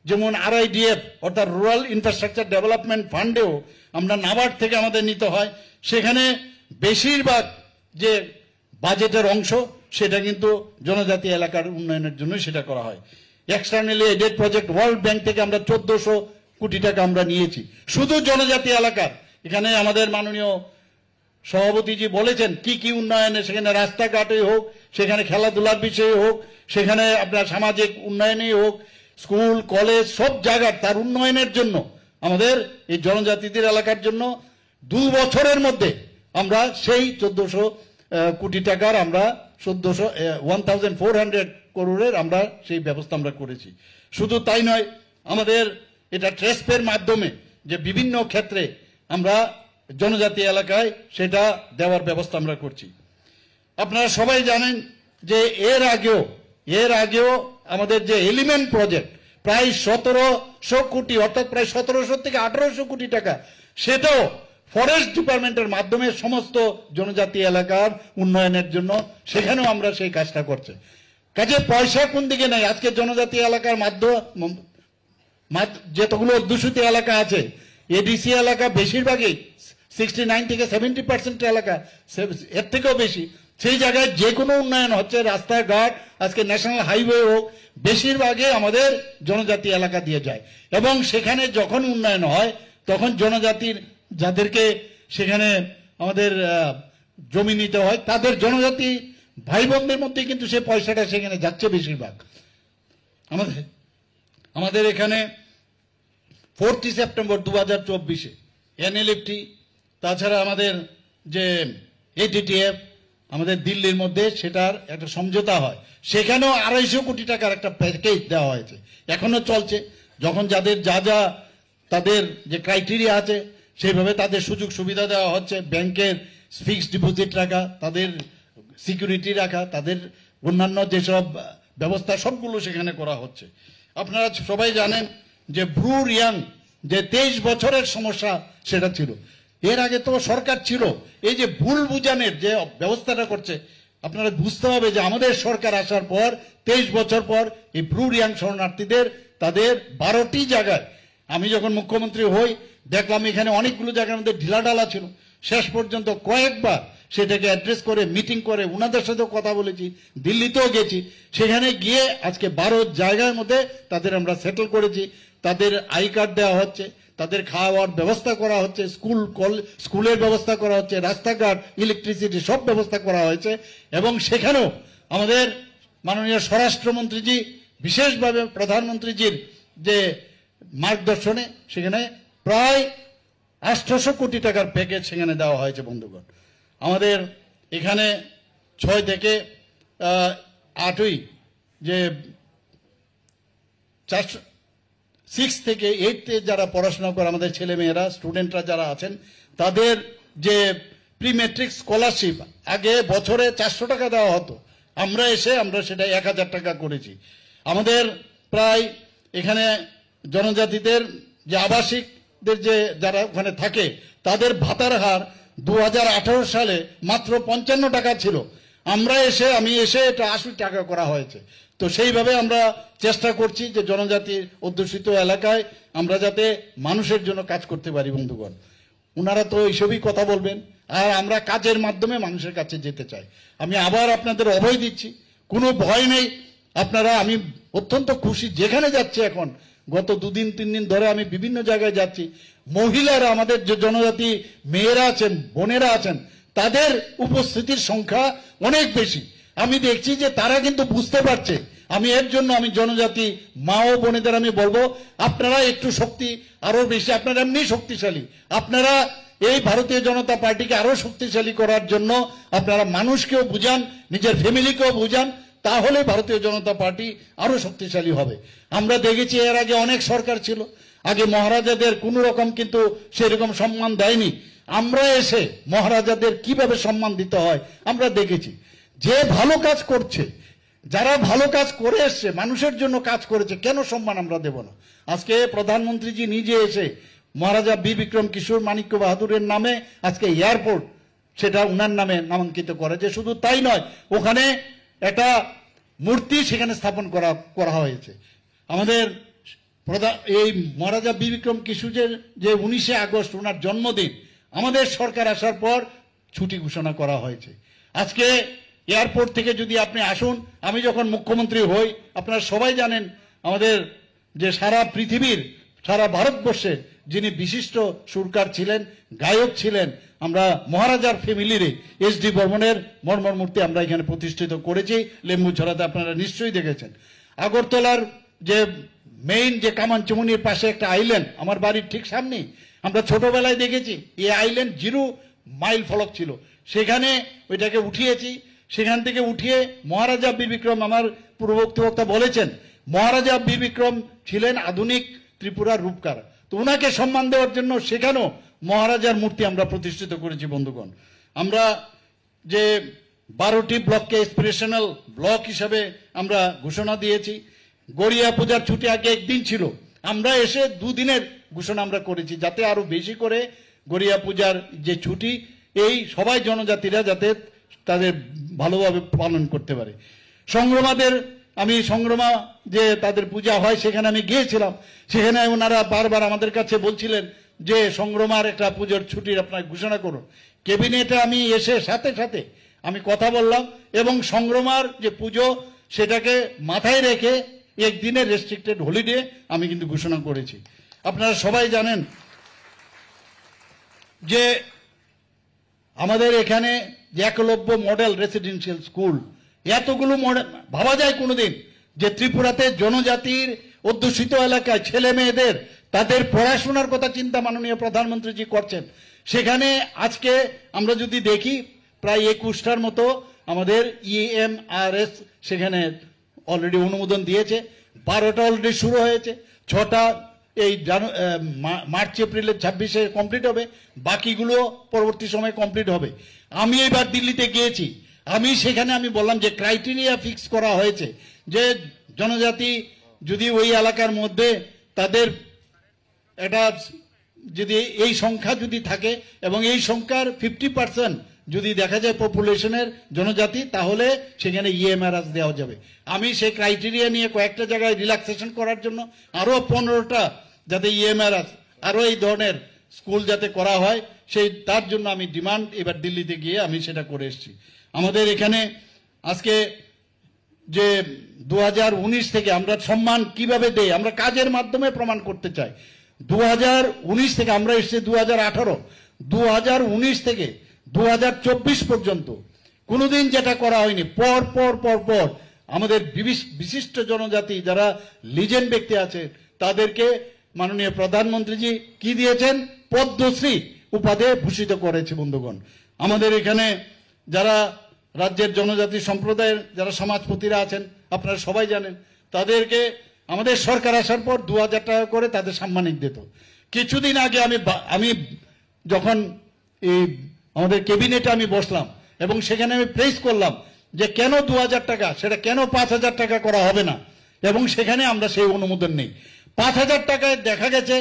যেমন RIDF অর্থাৎ রুরাল ইনফ্রাস্ট্রাকচার ডেভেলপমেন্ট ফান্ডেও আমরা নাবার্ড থেকে আমাদের নিতে হয়, সেখানে বেশিরভাগ যে বাজেটের অংশ সেটা কিন্তু জনজাতি এলাকার উন্নয়নের জন্য সেটা করা হয়। Externally aided project World Bank থেকে আমরা 1400 কোটি টাকা আমরা নিয়েছি শুধু জনজাতি এলাকার। এখানে আমাদের মাননীয় সভাপতিজি বলেছেন কি কি উন্নয়নে, সেখানে রাস্তাঘাটে হোক, সেখানে খেলাধুলার বিষয়ে হোক, সেখানে আপনার সামাজিক উন্নয়নেই হোক, স্কুল কলেজ সব জায়গার তার উন্নয়নের জন্য আমাদের এই জনজাতিদের এলাকার জন্য 2 বছরের মধ্যে আমরা সেই 1400 কোটি টাকার আমরা 1400 করোড়ের আমরা সেই ব্যবস্থা আমরা করেছি। শুধু তাই নয়, আমাদের এটা ট্রেসপের মাধ্যমে যে বিভিন্ন ক্ষেত্রে আমরা জনজাতি এলাকায় সেটা দেওয়ার ব্যবস্থা আমরা করছি। আপনারা সবাই জানেন যে এর আগেও আমাদের যে এলিমেন্ট প্রজেক্ট প্রায় 1700 কোটি অর্থাৎ প্রায় 1700 থেকে 1800 কোটি টাকা, সেটাও ফরেস্ট ডিপার্টমেন্টের মাধ্যমে সমস্ত জনজাতি এলাকার উন্নয়নের জন্য সেখানেও আমরা সেই কাজটা করছি। কাজে পয়সা কোন দিকে নাই। আজকে জনজাতি এলাকার যতগুলো অধ্যুষিত এলাকা আছে, এডিসি এলাকা বেশিরভাগই 69 থেকে 70% এলাকা, এর থেকেও বেশি, সেই জায়গায় যে কোনো উন্নয়ন হচ্ছে, রাস্তাঘাট, আজকে ন্যাশনাল হাইওয়ে হোক, বেশিরভাগই আমাদের জনজাতি এলাকা দিয়ে যায়। এবং সেখানে যখন উন্নয়ন হয় তখন জনজাতির যাদেরকে সেখানে আমাদের জমি নিতে হয়, তাদের জনজাতি ভাই বোনদের মধ্যে কিন্তু সে পয়সাটা সেখানে যাচ্ছে বেশিরভাগ। আমাদের এখানে 4 সেপ্টেম্বর 2024 NLFT, তাছাড়া আমাদের যে ATTF আমাদের দিল্লির মধ্যে সেটার একটা সমঝোতা হয়, সেখানেও 250 কোটি টাকার একটা প্যাকেজ দেওয়া হয়েছে, এখনো চলছে। যখন যাদের যা তাদের যে ক্রাইটেরিয়া আছে সেইভাবে তাদের সুযোগ সুবিধা দেওয়া হচ্ছে, ব্যাংকের ফিক্সড ডিপোজিট রাখা, তাদের সিকিউরিটি রাখা, তাদের অন্যান্য যেসব ব্যবস্থা সবগুলো সেখানে করা হচ্ছে। আপনারা সবাই জানেন যে ব্রু রিয়াং যে 23 বছরের সমস্যা সেটা ছিল, এর আগে তো সরকার ছিল। এই যে ভুল বুঝানোর যে ব্যবস্থাটা করছে, আপনারা বুঝতে হবে যে আমাদের সরকার আসার পর 23 বছর পর এই ব্রু রিয়াং শরণার্থীদের তাদের 12টি জায়গায়, আমি যখন মুখ্যমন্ত্রী হই দেখলাম এখানে অনেকগুলো জায়গার মধ্যে ঢিলাঢালা ছিল। শেষ পর্যন্ত কয়েকবার সেটাকে অ্যাড্রেস করে মিটিং করে ওনাদের সাথেও কথা বলেছি, দিল্লিতেও গেছি, সেখানে গিয়ে আজকে 12 জায়গার মধ্যে তাদের আমরা সেটেল করেছি। তাদের আই কার্ড দেওয়া হচ্ছে, তাদের খাওয়ার ব্যবস্থা করা হচ্ছে, স্কুলের ব্যবস্থা করা হচ্ছে, রাস্তাঘাট, ইলেকট্রিসিটি সব ব্যবস্থা করা হয়েছে। এবং সেখানেও আমাদের মাননীয় স্বরাষ্ট্রমন্ত্রীজি বিশেষভাবে প্রধানমন্ত্রীজির যে মার্গদর্শনে সেখানে প্রায় 800 কোটি টাকার প্যাকেজ সেখানে দেওয়া হয়েছে। বন্ধুগণ, আমাদের এখানে 6 থেকে 8ই যে 6 থেকে 8তে যারা পড়াশোনা করে আমাদের ছেলেমেয়েরা, স্টুডেন্টরা যারা আছেন, তাদের যে প্রি ম্যাট্রিক স্কলারশিপ আগে বছরে 400 টাকা দেওয়া হতো, আমরা সেটা 1000 টাকা করেছি। আমাদের প্রায় এখানে জনজাতিদের যে আবাসিকদের যে যারা ওখানে থাকে তাদের ভাতার হার 2018 সালে মাত্র 55 টাকা ছিল, আমি এসে এটা 80 টাকা করা হয়েছে। তো সেইভাবে আমরা চেষ্টা করছি যে জনজাতির অধ্যুষিত এলাকায় আমরা যাতে মানুষের জন্য কাজ করতে পারি। বন্ধুগণ, ওনারা তো এইসবই কথা বলবেন, আর আমরা কাজের মাধ্যমে মানুষের কাছে যেতে চাই। আমি আবার আপনাদের অভয় দিচ্ছি, কোনো ভয় নেই। আমি অত্যন্ত খুশি, যেখানে যাচ্ছি এখন, গত 2-3 দিন ধরে আমি বিভিন্ন জায়গায় যাচ্ছি, মহিলারা, আমাদের যে জনজাতি মেয়েরা আছেন, বোনেরা আছেন, তাদের উপস্থিতির সংখ্যা অনেক বেশি। আমি দেখছি যে তারা কিন্তু বুঝতে পারছে। এর জন্য আমি জনজাতি মা ও বোনেদের আমি বলবো, আপনারা একটু শক্তি আরো বেশি, আপনারা এমনি শক্তিশালী, আপনারা এই ভারতীয় জনতা পার্টিকে আরো শক্তিশালী করার জন্য আপনারা মানুষকেও বুঝান, নিজের ফ্যামিলিকেও বুঝান, তাহলে ভারতীয় জনতা পার্টি আরো শক্তিশালী হবে। আমরা দেখেছি এর আগে অনেক সরকার ছিল, আগে মহারাজাদের কোন রকম কিন্তু সেরকম সম্মান দেয়নি। আমরা এসে মহারাজাদের কিভাবে সম্মান দিতে হয় আমরা দেখেছি। যে ভালো কাজ করছে, যারা ভালো কাজ করে এসছে, মানুষের জন্য কাজ করেছে, কেন সম্মান আমরা দেব না? আজকে প্রধানমন্ত্রীজি নিজে এসে মহারাজা বীর বিক্রম কিশোর মাণিক্য বাহাদুরের নামে আজকে এয়ারপোর্ট সেটা উনার নামে নামাঙ্কিত করেছে। শুধু তাই নয়, ওখানে একটা মূর্তি সেখানে স্থাপন করা হয়েছে। আমাদের এই মহারাজা বীর বিক্রম কিশোরের যে 19শে আগস্ট ওনার জন্মদিন, আমাদের সরকার আসার পর ছুটি ঘোষণা করা হয়েছে। আজকে এয়ারপোর্ট থেকে যদি আপনি আসুন, আমি যখন মুখ্যমন্ত্রী হই, আপনারা সবাই জানেন আমাদের যে সারা পৃথিবীর, সারা ভারতবর্ষের যিনি বিশিষ্ট সুরকার ছিলেন, গায়ক ছিলেন, আমরা মহারাজার ফ্যামিলির এস.ডি. বর্মনের মর্মর মূর্তি আমরা এখানে প্রতিষ্ঠিত করেছি লেম্বুছড়াতে, আপনারা নিশ্চয়ই দেখেছেন। আগরতলার যে মেইন যে কামানচুমনির পাশে একটা আইল্যান্ড, আমার বাড়ির ঠিক সামনে, আমরা ছোটবেলায় দেখেছি এই আইল্যান্ড 0 মাইল ফলক ছিল, সেখানে ওইটাকে উঠিয়েছি। সেখান থেকে উঠিয়ে মহারাজা বীর বিক্রম, আমার পূর্ববর্তী বক্তা বলেছেন, মহারাজা বীর বিক্রম ছিলেন আধুনিক ত্রিপুরার রূপকার, তো ওনাকে সম্মান দেওয়ার জন্য সেখানেও মহারাজার মূর্তি আমরা প্রতিষ্ঠিত করেছি। বন্ধুগণ, আমরা যে 12টি ব্লককে এসপিরেশনাল ব্লক হিসাবে আমরা ঘোষণা দিয়েছি। গড়িয়া পূজার ছুটি আগে একদিন ছিল, আমরা এসে 2 দিনের ঘোষণা আমরা করেছি, যাতে আরো বেশি করে গড়িয়া পূজার যে ছুটি এই সবাই জনজাতিরা যাতে তাদের ভালোভাবে পালন করতে পারে। সংগ্রামাদের, আমি সংগ্রামা যে তাদের পূজা হয় সেখানে আমি গিয়েছিলাম, সেখানে ওনারা বারবার আমাদের কাছে বলছিলেন যে সংগ্রামার একটা পুজোর ছুটির আপনার ঘোষণা করুন। ক্যাবিনেটে আমি এসে সাথে সাথে আমি কথা বললাম এবং সংগ্রামার যে পুজো সেটাকে মাথায় রেখে একদিনের রেস্ট্রিক্টেড হলিডে আমি কিন্তু ঘোষণা করেছি। আপনারা সবাই জানেন যে আমাদের এখানে যে একলব্য মডেল রেসিডেন্সিয়াল স্কুল, এতগুলো মডেল, ভাবা যায় কোনোদিন যে ত্রিপুরাতে জনজাতির অধ্যুষিত এলাকায় ছেলে মেয়েদের তাদের পড়াশোনার কথা চিন্তা মাননীয় প্রধানমন্ত্রীজি করছেন। সেখানে আজকে আমরা যদি দেখি প্রায় 21টার মতো আমাদের EMRS সেখানে অলরেডি অনুমোদন দিয়েছে, 12টা অলরেডি শুরু হয়েছে, 6টা এই মার্চ এপ্রিলের 26-এ কমপ্লিট হবে, বাকিগুলো পরবর্তী সময় কমপ্লিট হবে। আমি এবার দিল্লিতে গিয়েছি, আমি সেখানে আমি বললাম যে ক্রাইটেরিয়া ফিক্স করা হয়েছে যে জনজাতি যদি ওই এলাকার মধ্যে তাদের এটা যদি এই সংখ্যা যদি থাকে এবং এই সংখ্যার 50% যদি দেখা যায় পপুলেশনের জনজাতি, তাহলে সেখানে EMRS দেওয়া যাবে। আমি সেই ক্রাইটেরিয়া নিয়ে কয়েকটা জায়গায় রিল্যাক্সেশন করার জন্য আরো 15টা যাতে EMRS আরো এই ধরনের স্কুল যাতে করা হয়, সেই তার জন্য আমি ডিমান্ড এবার দিল্লিতে গিয়ে আমি সেটা করে এসেছি। আমাদের এখানে আজকে যে 2019 থেকে আমরা সম্মান কিভাবে দেই, আমরা কাজের মাধ্যমে প্রমাণ করতে চাই। 2019 থেকে আমরা এসেছি 2018, 2019 থেকে 2024 পর্যন্ত কোনোদিন যেটা করা হয়নি। পর পর পর পর আমাদের বিশিষ্ট জনজাতি যারা লিজেন্ড ব্যক্তি আছে তাদেরকে মাননীয় প্রধানমন্ত্রীজি কি দিয়েছেন, পদ্মশ্রী উপাধি ভূষিত করেছে। বন্ধুগণ, আমাদের এখানে যারা রাজ্যের জনজাতি সম্প্রদায়ের যারা সমাজপতিরা আছেন আপনারা সবাই জানেন, তাদেরকে আমাদের সরকার আসার পর 2000 টাকা করে তাদের সাম্মানিক দিত। কিছুদিন আগে আমি যখন এই আমাদের ক্যাবিনেটে আমি বসলাম এবং সেখানে আমি প্রেস করলাম যে কেন 2000 টাকা, সেটা কেন 5000 টাকা করা হবে না, এবং সেখানে আমরা সেই অনুমোদন নেই। 5000 টাকায় দেখা গেছে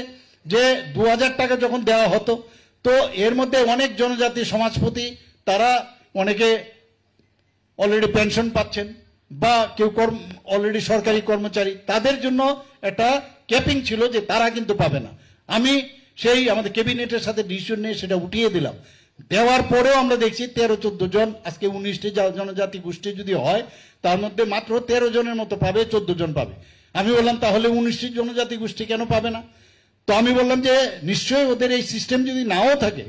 যে 2000 টাকা যখন দেওয়া হতো, তো এর মধ্যে অনেক জনজাতি সমাজপতি তারা অনেকে অলরেডি পেনশন পাচ্ছেন বা কেউ অলরেডি সরকারি কর্মচারী, তাদের জন্য একটা ক্যাপিং ছিল যে তারা কিন্তু পাবে না। আমি সেই আমাদের ক্যাবিনেটের সাথে ডিসিশন নিয়ে সেটা উঠিয়ে দিলাম। দেওয়ার পরেও আমরা দেখছি 13-14 জন, আজকে 19টি জনজাতি গোষ্ঠী যদি হয় তার মধ্যে মাত্র 13 জনের মতো পাবে, 14 জন পাবে। আমি বললাম তাহলে 19টি জনজাতি গোষ্ঠী কেন পাবে না? তো আমি বললাম যে নিশ্চয়ই ওদের এই সিস্টেম যদি নাও থাকে,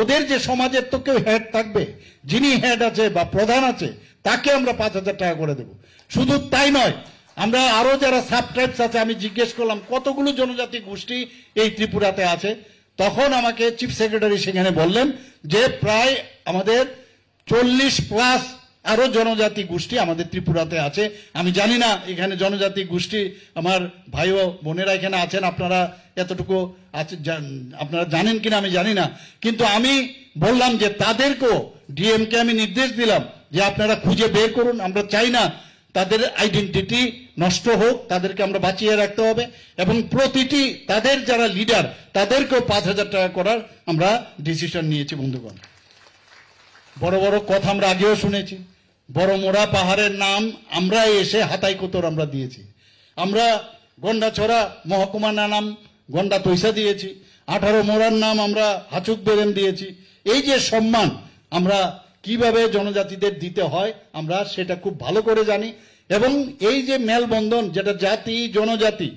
ওদের যে সমাজের তো কেউ হেড থাকবে, যিনি হেড আছে বা প্রধান আছে তাকে আমরা 5000 টাকা করে দেব। শুধু তাই নয়, আমরা আরো যারা সাব ট্রাইবস আছে, আমি জিজ্ঞেস করলাম কতগুলো জনজাতি গোষ্ঠী এই ত্রিপুরাতে আছে, তখন আমাকে চিফ সেক্রেটারি সেখানে বললেন যে প্রায় আমাদের 40+ আরো জনজাতি গোষ্ঠী আমাদের ত্রিপুরাতে আছে। আমি জানি না এখানে জনজাতি গোষ্ঠী আমার ভাই ও বোনেরা এখানে আছেন, আপনারা এতটুকু আছে আপনারা জানেন কিনা আমি জানি না, কিন্তু আমি বললাম যে তাদেরকেও ডিএমকে আমি নির্দেশ দিলাম যে আপনারা খুঁজে বের করুন। আমরা চাই না তাদের আইডেন্টিটি নষ্ট হোক, তাদেরকে আমরা বাঁচিয়ে রাখতে হবে এবং প্রতিটি তাদের যারা লিডার তাদেরকেও 5,000 টাকা করার আমরা ডিসিশন নিয়েছি বন্ধুগণ। বড় বড় কথা আমরা আগেও শুনেছি, বড় মোড়া পাহাড়ের নাম আমরা এসে হাতাই কোতর আমরা দিয়েছি। আমরা গন্ডাছড়া মহকুমার নাম গন্ডা তৈসা দিয়েছি, 18 মোড়ার নাম আমরা হাচুক বেরেন দিয়েছি। এই যে সম্মান আমরা কিভাবে জনজাতিদের দিতে হয় আমরা সেটা খুব ভালো করে জানি এবং এই যে মেলবন্ধন যেটা জাতি জনজাতি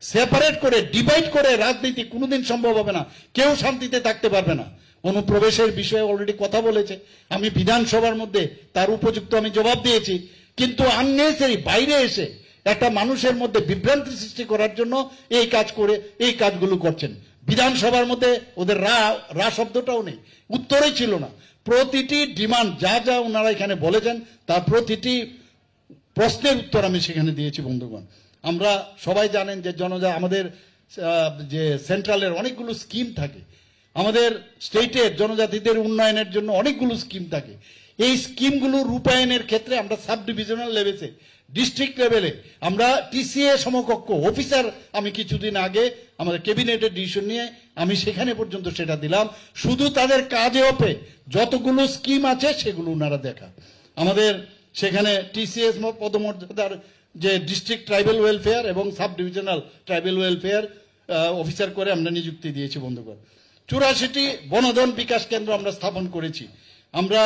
সেপারেট করে ডিভাইড করে রাজনীতি কোনোদিন সম্ভব হবে না, কেউ শান্তিতে থাকতে পারবে না। অনুপ্রবেশের বিষয়ে অলরেডি কথা বলেছে, আমি বিধানসভার মধ্যে তার উপযুক্ত আমি জবাব দিয়েছি, কিন্তু আননেসেসারি বাইরে এসে একটা মানুষের মধ্যে বিভ্রান্তি সৃষ্টি করার জন্য এই কাজ করে এই কাজগুলো করছেন। বিধানসভার মধ্যে ওদের রা শব্দটাও নেই, উত্তরই ছিল না। প্রতিটি ডিমান্ড যা যা ওনারা এখানে বলেছেন তার প্রতিটি প্রশ্নের উত্তর আমি সেখানে দিয়েছি বন্ধুগণ। আমরা সবাই জানেন যে আমাদের যে সেন্ট্রালের অনেকগুলো স্কিম থাকে, আমাদের স্টেটের জনজাতিদের উন্নয়নের জন্য অনেকগুলো স্কিম থাকে। এই স্কিমগুলো রূপায়ণের ক্ষেত্রে আমরা সাব ডিভিশনাল লেভেলে ডিস্ট্রিক্ট লেভেলে আমরা টিসিএ সমকক্ষ অফিসার আমি কিছুদিন আগে আমাদের ক্যাবিনেটের ডিসিশন নিয়ে আমি সেখানে পর্যন্ত সেটা দিলাম। শুধু তাদের কাজে ওপে যতগুলো স্কিম আছে সেগুলো ওনারা দেখা। আমাদের সেখানে টিসিএস পদমর্যাদার যে ডিস্ট্রিক্ট ট্রাইবাল ওয়েলফেয়ার এবং sub divisional tribal welfare officer করে আমরা নিযুক্তি দিয়েছি বন্ধুগণ। 84টি বনধন বিকাশ কেন্দ্র আমরা স্থাপন করেছি। আমরা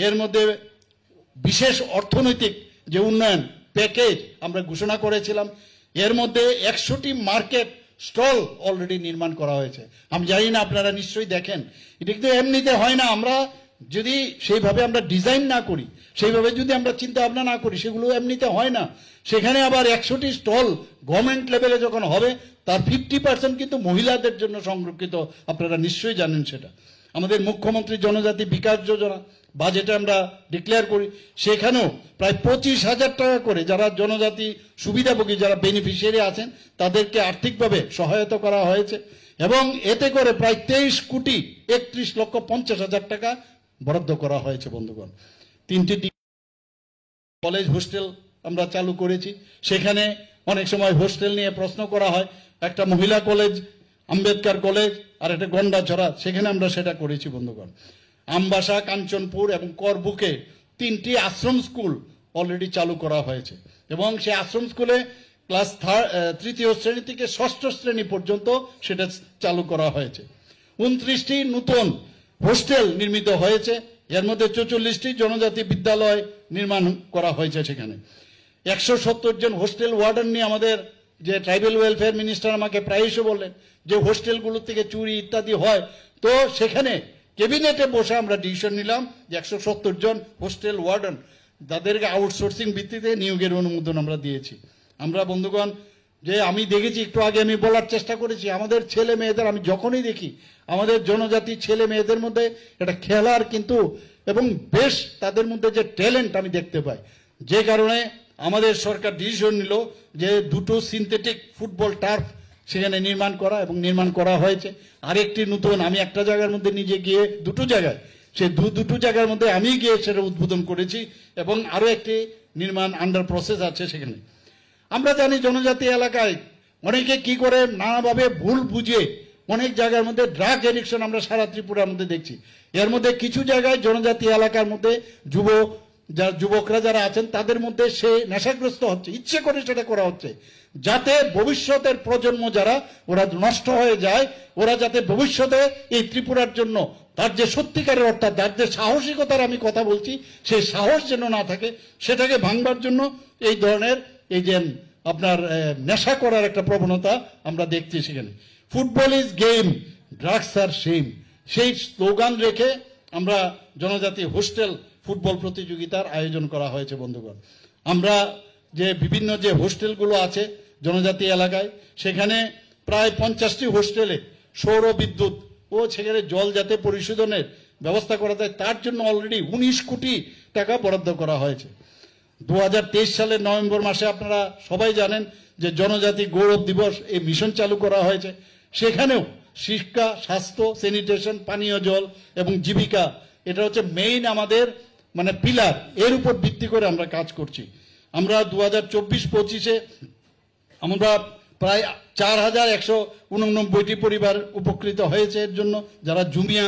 এর মধ্যে বিশেষ অর্থনৈতিক যে উন্নয়ন প্যাকেজ আমরা ঘোষণা করেছিলাম, এর মধ্যে 100টি মার্কেট স্টল অলরেডি নির্মাণ করা হয়েছে। আমি জানি না আপনারা নিশ্চয়ই দেখেন, এটা কিন্তু এমনিতে হয় না। আমরা যদি সেইভাবে আমরা ডিজাইন না করি, সেইভাবে যদি আমরা চিন্তা ভাবনা না করি, সেগুলো এমনিতে হয় না। সেখানে আবার 100টি স্টল গভর্নমেন্ট লেভেলে যখন হবে তার 50% কিন্তু মহিলাদের জন্য সংরক্ষিত, আপনারা নিশ্চয়ই জানেন সেটা। আমাদের মুখ্যমন্ত্রী জনজাতি বিকাশ যোজনা বাজেটে আমরা ডিক্লেয়ার করি, সেখানেও প্রায় 25,000 টাকা করে যারা জনজাতি সুবিধাভোগী যারা বেনিফিশিয়ারি আছেন তাদেরকে আর্থিকভাবে সহায়তা করা হয়েছে এবং এতে করে প্রায় 23,31,50,000 টাকা বরাদ্দ করা হয়েছে বন্ধুগণ। 3টি কলেজ হোস্টেল আমরা চালু করেছি, সেখানে অনেক সময় হোস্টেল নিয়ে প্রশ্ন করা হয়। একটা মহিলা কলেজ, আম্বেদকর কলেজ আর একটা গন্ডাছড়া, সেখানে আমরা সেটা করেছি বন্ধুগণ। আমবাসা, কাঞ্চনপুর এবং করবুকে 3টি আশ্রম স্কুল অলরেডি চালু করা হয়েছে এবং সেই আশ্রম স্কুলে ক্লাস 3য় শ্রেণী থেকে 6ষ্ঠ শ্রেণী পর্যন্ত সেটা চালু করা হয়েছে। 29টি নতুন হোস্টেল নির্মিত হয়েছে, এর মধ্যে 44টি জনজাতি বিদ্যালয় নির্মাণ করা হয়েছে। সেখানে 170 জন হোস্টেল ওয়ার্ডেন নিয়ে আমাদের যে ট্রাইবাল ওয়েলফেয়ার মিনিস্টার আমাকে প্রায়শই বললেন যে হোস্টেলগুলো থেকে চুরি ইত্যাদি হয়, তো সেখানে ক্যাবিনেটে বসে আমরা ডিসিশন নিলাম যে 170 জন হোস্টেল ওয়ার্ডেন তাদেরকে আউটসোর্সিং ভিত্তিতে নিয়োগের অনুমোদন আমরা দিয়েছি। আমরা বন্ধুগণ যে আমি দেখেছি, একটু আগে আমি বলার চেষ্টা করেছি, আমাদের ছেলে মেয়েদের আমি যখনই দেখি আমাদের জনজাতি ছেলে মেয়েদের মধ্যে এটা খেলার কিন্তু এবং বেশ তাদের মধ্যে যে ট্যালেন্ট আমি দেখতে পাই, যে কারণে আমাদের সরকার ডিসিশন নিল যে 2টো সিনথেটিক ফুটবল টার্ফ সেখানে নির্মাণ করা এবং নির্মাণ করা হয়েছে। আরেকটি নতুন, আমি একটা জায়গার মধ্যে নিজে গিয়ে 2টো জায়গায়, সে দুটো জায়গার মধ্যে আমি গিয়ে সেটা উদ্বোধন করেছি এবং আরো একটি নির্মাণ আন্ডার প্রসেস আছে সেখানে। আমরা জানি জনজাতি এলাকায় অনেকে কি করে নানাভাবে ভুল বুঝে অনেক জায়গার মধ্যে ড্রাগ এডিকশন আমরা সারা ত্রিপুরার মধ্যে দেখছি। এর মধ্যে কিছু জায়গায় জনজাতি এলাকার মধ্যে যুবকরা যারা আছেন তাদের মধ্যে সে নেশাগ্রস্ত হচ্ছে, ইচ্ছে করে সেটা করা হচ্ছে, যাতে ভবিষ্যতের প্রজন্ম যারা ওরা নষ্ট হয়ে যায়, ওরা যাতে ভবিষ্যতে এই ত্রিপুরার জন্য তার যে সত্যিকারের অর্থাৎ তার যে সাহসিকতার আমি কথা বলছি সেই সাহস যেন না থাকে, সেটাকে ভাঙবার জন্য এই ধরনের এই যে আপনার নেশা করার একটা প্রবণতা আমরা দেখছি সেখানে। ফুটবল ইজ গেম, ড্রাগস আর শেম, সেই স্লোগান রেখে আমরা জনজাতি হোস্টেল ফুটবল প্রতিযোগিতার আয়োজন করা হয়েছে বন্ধুগণ। আমরা যে বিভিন্ন যে হোস্টেলগুলো আছে জনজাতি এলাকায়, সেখানে প্রায় 50টি হোস্টেলে সৌর বিদ্যুৎ ও সেখানে জল যাতে পরিশোধনের ব্যবস্থা করা যায় তার জন্য অলরেডি 19 কোটি টাকা বরাদ্দ করা হয়েছে। 2023 সালের নভেম্বর মাসে আপনারা সবাই জানেন যে জনজাতি গৌরব দিবস এই মিশন চালু করা হয়েছে। সেখানেও শিক্ষা, স্বাস্থ্য, স্যানিটেশন, পানীয় জল এবং জীবিকা, এটা হচ্ছে মেইন আমাদের মানে পিলার, এর উপর ভিত্তি করে আমরা কাজ করছি। আমরা 2024-25-এ আমরা প্রায় 4189টি পরিবার উপকৃত হয়েছে। এর জন্য যারা জুমিয়া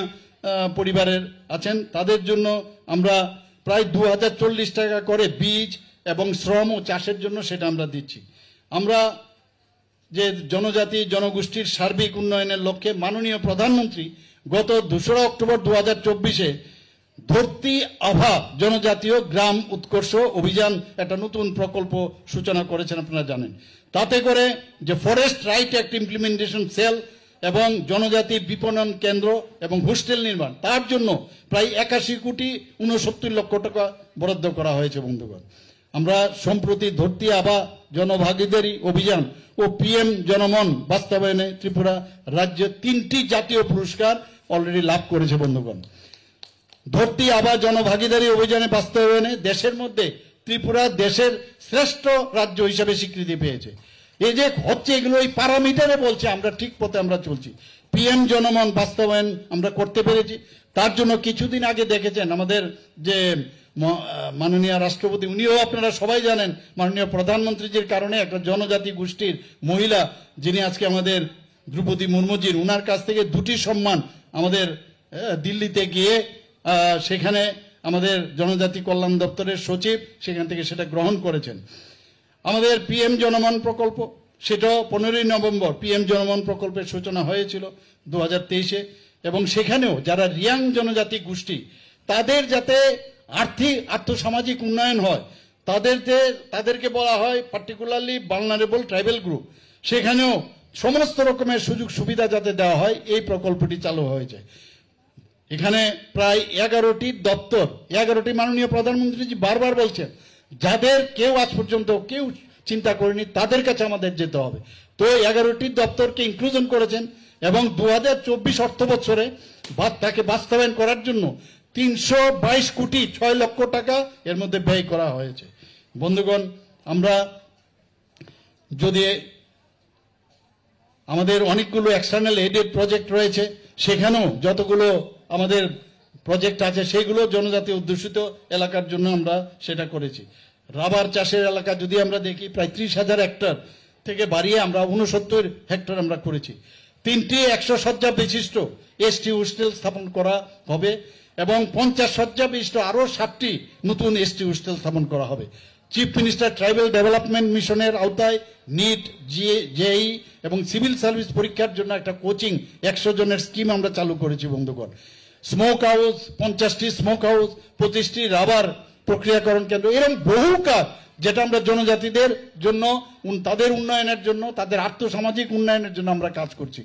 পরিবারের আছেন তাদের জন্য আমরা প্রায় 2040 টাকা করে বীজ এবং শ্রম ও চাষের জন্য সেটা আমরা দিচ্ছি। আমরা যে জনজাতি জনগোষ্ঠীর সার্বিক উন্নয়নের লক্ষ্যে মাননীয় প্রধানমন্ত্রী গত 2রা অক্টোবর 2024-এ ধরতি আভা জনজাতীয় গ্রাম উৎকর্ষ অভিযান একটা নতুন প্রকল্প সূচনা করেছেন, আপনারা জানেন। তাতে করে যে forest right act implementation cell এবং জনজাতি বিপণন কেন্দ্র এবং হোস্টেল নির্মাণ, তার জন্য প্রায় 81,69,00,000 টাকা বরাদ্দ করা হয়েছে। বন্ধুগণ, আমরা সম্প্রতি ধরতি আভা জনভাগীদারি অভিযান ও পিএম জনমন বাস্তবায়নে ত্রিপুরা রাজ্য 3টি জাতীয় পুরস্কার অলরেডি লাভ করেছে। বন্ধুগণ, ধরতি আভা জনভাগীদারি অভিযানে বাস্তবায়নে দেশের মধ্যে ত্রিপুরা দেশের শ্রেষ্ঠ রাজ্য হিসেবে স্বীকৃতি পেয়েছে। এই যে হচ্ছে এগুলো এই প্যারামিটারে বলছে আমরা ঠিক পথে আমরা চলছি। পিএম জনমন বাস্তবায়ন আমরা করতে পেরেছি। তার জন্য কিছুদিন আগে দেখেছেন আমাদের যে মাননীয় রাষ্ট্রপতি, উনিও আপনারা সবাই জানেন মাননীয় প্রধানমন্ত্রীজির কারণে একটা জনজাতি গোষ্ঠীর মহিলা যিনি আজকে আমাদের দ্রৌপদী মুর্মুজির, উনার কাছ থেকে 2টি সম্মান আমাদের দিল্লিতে গিয়ে সেখানে আমাদের জনজাতি কল্যাণ দপ্তরের সচিব সেখান থেকে সেটা গ্রহণ করেছেন। আমাদের পিএম জনমন প্রকল্প, সেটাও 15ই নভেম্বর পিএম জনমন প্রকল্পের সূচনা হয়েছিল 2023-এ, এবং সেখানেও যারা রিয়াং জনজাতি গোষ্ঠী তাদের যাতে আর্থসামাজিক উন্নয়ন হয়, তাদেরকে বলা হয় পার্টিকুলারলি ভালনারেবল ট্রাইবাল গ্রুপ, সেখানেও সমস্ত রকমের সুযোগ সুবিধা যাতে দেওয়া হয় এই প্রকল্পটি চালু হয়েছে। এখানে প্রায় 11টি দপ্তর, 11টি মাননীয় প্রধানমন্ত্রীজি বারবার বলছেন যাদের কেউ আজ পর্যন্ত কেউ চিন্তা করেনি তাদের কাছে আমাদের যেতে হবে। তো 11টি দপ্তরকে ইনক্লুশন করেছেন এবং 2024 অর্থ বছরে তাকে বাস্তবায়ন করার জন্য 322,06,00,000 টাকা এর মধ্যে ব্যয় করা হয়েছে। বন্ধুগণ, আমরা যদি আমাদের অনেকগুলো এক্সটার্নাল এডেড প্রজেক্ট রয়েছে, সেখানেও যতগুলো আমাদের প্রজেক্ট আছে সেগুলো জনজাতি অধ্যুষিত এলাকার জন্য আমরা সেটা করেছি। রাবার চাষের এলাকা যদি আমরা দেখি প্রায় 30,000 হেক্টর থেকে বাড়িয়ে আমরা 69 হেক্টর আমরা করেছি। 3টি 100 শয্যা বিশিষ্ট এসটি হোস্টেল স্থাপন করা হবে এবং 50 শয্যা বিশিষ্ট আরো 7টি নতুন এসটি হোস্টেল স্থাপন করা হবে। চিফ মিনিস্টার ট্রাইবাল ডেভেলপমেন্ট মিশনের আওতায় নিট, জেই এবং সিভিল সার্ভিস পরীক্ষার জন্য একটা কোচিং 100 জনের স্কিম আমরা চালু করেছি। বন্ধুগণ, স্মোক হাউস 50টি স্মোক হাউস, 25টি রাবার প্রক্রিয়াকরণ কেন্দ্র, এরকম বহু কাজ যেটা আমরা জনজাতিদের জন্য তাদের উন্নয়নের জন্য তাদের আর্থসামাজিক উন্নয়নের জন্য আমরা কাজ করছি।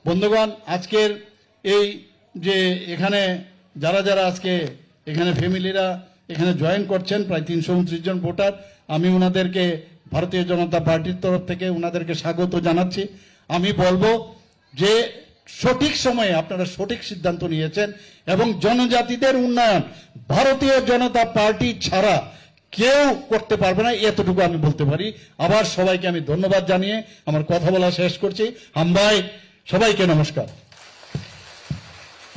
বন্ধুগণ, আজকের এই যে এখানে যারা আজকে এখানে ফ্যামিলিরা এখানে জয়েন করছেন প্রায় 329 জন ভোটার, আমি ওনাদেরকে ভারতীয় জনতা পার্টির তরফ থেকে ওনাদেরকে স্বাগত জানাচ্ছি। আমি বলবো যে সঠিক সময়ে আপনারা সঠিক সিদ্ধান্ত নিয়েছেন এবং জনজাতিদের উন্নয়ন ভারতীয় জনতা পার্টি ছাড়া কেউ করতে পারবে না, এতটুকু আমি বলতে পারি। আবার সবাইকে আমি ধন্যবাদ জানিয়ে আমার কথা বলা শেষ করছি। হামবাই, সবাইকে নমস্কার।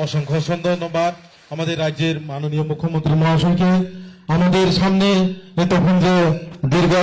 অসংখ্য ধন্যবাদ আমাদের রাজ্যের মাননীয় মুখ্যমন্ত্রী মহাশয়কে। আমাদের সামনে তখন যে দীর্ঘ